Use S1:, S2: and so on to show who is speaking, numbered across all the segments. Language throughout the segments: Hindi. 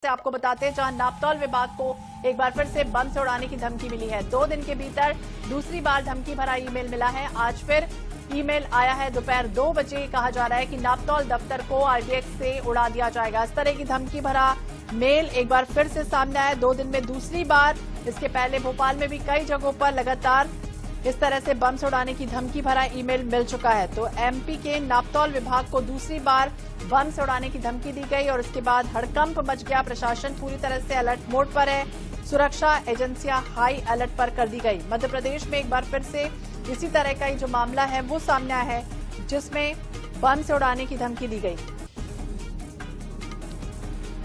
S1: से आपको बताते हैं, जहां नापतौल विभाग को एक बार फिर से बम से उड़ाने की धमकी मिली है। 2 दिन के भीतर दूसरी बार धमकी भरा ईमेल मिला है। आज फिर ईमेल आया है दोपहर 2 बजे। कहा जा रहा है कि नापतौल दफ्तर को आरडीएक्स से उड़ा दिया जाएगा। इस तरह की धमकी भरा मेल एक बार फिर से सामने आया, 2 दिन में दूसरी बार। इसके पहले भोपाल में भी कई जगहों पर लगातार इस तरह से बम से उड़ाने की धमकी भरा ईमेल मिल चुका है। तो एमपी के नापतौल विभाग को दूसरी बार बम से उड़ाने की धमकी दी गई और इसके बाद हड़कंप मच गया। प्रशासन पूरी तरह से अलर्ट मोड पर है। सुरक्षा एजेंसियां हाई अलर्ट पर कर दी गई। मध्य प्रदेश में एक बार फिर से इसी तरह का जो मामला है वो सामने आया है, जिसमें बम से उड़ाने की धमकी दी गई।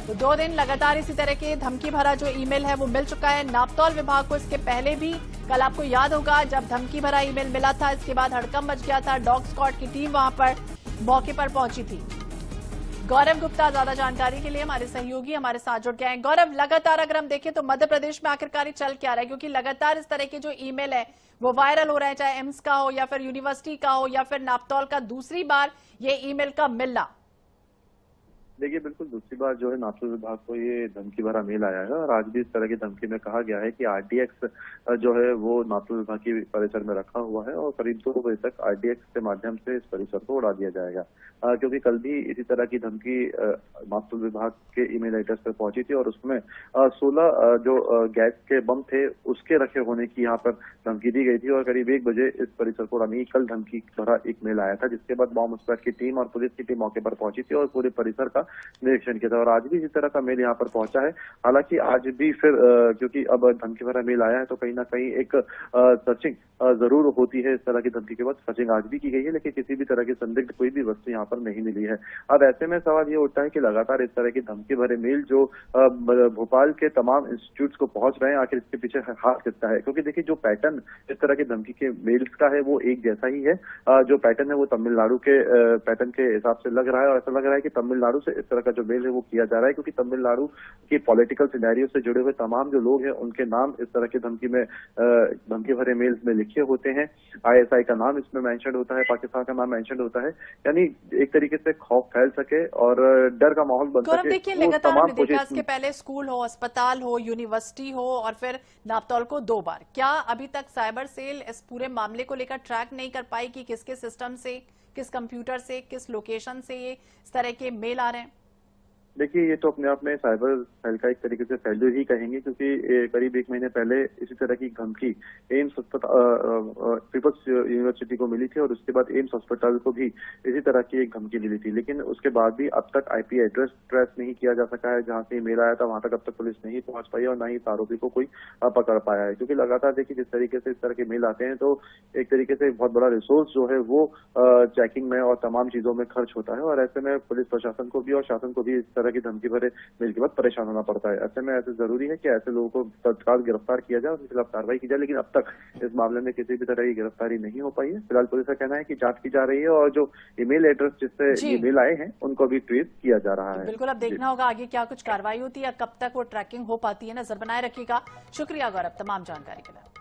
S1: तो 2 दिन लगातार इसी तरह के धमकी भरा जो ईमेल है वो मिल चुका है नापतौल विभाग को। इसके पहले भी कल आपको याद होगा जब धमकी भरा ईमेल मिला था, इसके बाद हड़कंप मच गया था। डॉग स्क्वाड की टीम वहां पर मौके पर पहुंची थी। गौरव गुप्ता ज्यादा जानकारी के लिए हमारे सहयोगी हमारे साथ जुड़ गए हैं। गौरव, लगातार अगर हम देखें तो मध्य प्रदेश में आखिरकार चल क्या रहा है, क्योंकि लगातार इस तरह के जो ईमेल है वो वायरल हो रहे हैं, चाहे एम्स का हो या फिर यूनिवर्सिटी का हो या फिर नापतौल का दूसरी बार ये ईमेल का मिलना।
S2: देखिए, बिल्कुल दूसरी बार जो है नापतौल विभाग को ये धमकी भरा मेल आया है और आज भी इस तरह की धमकी में कहा गया है कि आरडीएक्स जो है वो नापतौल विभाग की परिसर में रखा हुआ है और करीब 2 बजे तक आरडीएक्स के माध्यम से इस परिसर को उड़ा दिया जाएगा। क्योंकि कल भी इसी तरह की धमकी नापतौल विभाग के ईमेल एड्रेस पर पहुंची थी और उसमें 16 जो गैस के बम थे उसके रखे होने की यहाँ पर धमकी दी गई थी और करीब 1 बजे इस परिसर को उड़ाने की कल धमकी भरा एक मेल आया था, जिसके बाद बॉम्ब स्क्वाड की टीम और पुलिस की टीम मौके पर पहुंची थी और पूरे परिसर का निरीक्षण किया था। और आज भी इसी तरह का मेल यहाँ पर पहुंचा है। हालांकि आज भी फिर क्योंकि अब धमकी भरा मेल आया है तो कहीं ना कहीं एक सर्चिंग जरूर होती है। इस तरह की धमकी के बाद सर्चिंग आज भी की गई है, लेकिन किसी भी तरह की संदिग्ध कोई भी वस्तु यहाँ पर नहीं मिली है। अब ऐसे में सवाल ये उठता है कि लगातार इस तरह की धमकी भरे मेल जो भोपाल के तमाम इंस्टीट्यूट्स को पहुंच रहे हैं, आखिर इसके पीछे हाथ किसका है? क्योंकि देखिए, जो पैटर्न इस तरह की धमकी के मेल्स का है वो एक जैसा ही है। जो पैटर्न है वो तमिलनाडु के पैटर्न के हिसाब से लग रहा है और ऐसा लग रहा है कि तमिलनाडु से इस तरह का जो मेल है वो किया जा रहा है, क्योंकि तमिलनाडु की पॉलिटिकल सिनेरियो से जुड़े हुए तमाम जो लोग हैं उनके नाम इस तरह की धमकी भरे मेल्स में लिखे होते हैं। आईएसआई का नाम इसमें मेंशन होता है, पाकिस्तान का नाम मेंशन होता है, यानी एक तरीके से खौफ फैल सके और डर का माहौल बन सके।
S1: देखिए, लगातार हमने देखा इसके पहले स्कूल हो, अस्पताल हो, यूनिवर्सिटी हो और फिर नापतौल को 2 बार। क्या अभी तक साइबर सेल इस पूरे मामले को लेकर ट्रैक नहीं कर पाई कि किसके सिस्टम से, किस कंप्यूटर से, किस लोकेशन से ये इस तरह के मेल आ रहे हैं?
S2: देखिए, ये तो अपने आप में साइबर सेल का एक तरीके से फेल्यूर ही कहेंगे, क्योंकि करीब 1 महीने पहले इसी तरह की धमकी एम्स पीपल्स यूनिवर्सिटी को मिली थी और उसके बाद एम्स हॉस्पिटल को भी इसी तरह की एक धमकी मिली थी। लेकिन उसके बाद भी अब तक आईपी एड्रेस ट्रेस नहीं किया जा सका है। जहां से मेल आया था वहां तक अब तक पुलिस नहीं पहुंच पाई और न ही आरोपी को कोई पकड़ पाया है। क्योंकि लगातार देखिए, जिस तरीके से इस तरह के मेल आते हैं तो एक तरीके से बहुत बड़ा रिसोर्स जो है वो चेकिंग में और तमाम चीजों में खर्च होता है और ऐसे में पुलिस प्रशासन को भी और शासन को भी इस तरह की धमकी भरे मेल के बाद परेशान होना पड़ता है। ऐसे में ऐसे जरूरी है कि ऐसे लोगों को तत्काल गिरफ्तार किया जाए, उनके खिलाफ कार्रवाई की जाए, लेकिन अब तक इस मामले में किसी भी तरह की गिरफ्तारी नहीं हो पाई है। फिलहाल पुलिस का कहना है कि जांच की जा रही है और जो ईमेल एड्रेस जिससे ये मेल आए हैं उनको भी ट्रेस किया जा रहा है।
S1: बिल्कुल, अब देखना होगा आगे क्या कुछ कार्रवाई होती है, कब तक वो ट्रैकिंग हो पाती है। नजर बनाए रखिएगा। शुक्रिया गौरव तमाम जानकारी के लिए।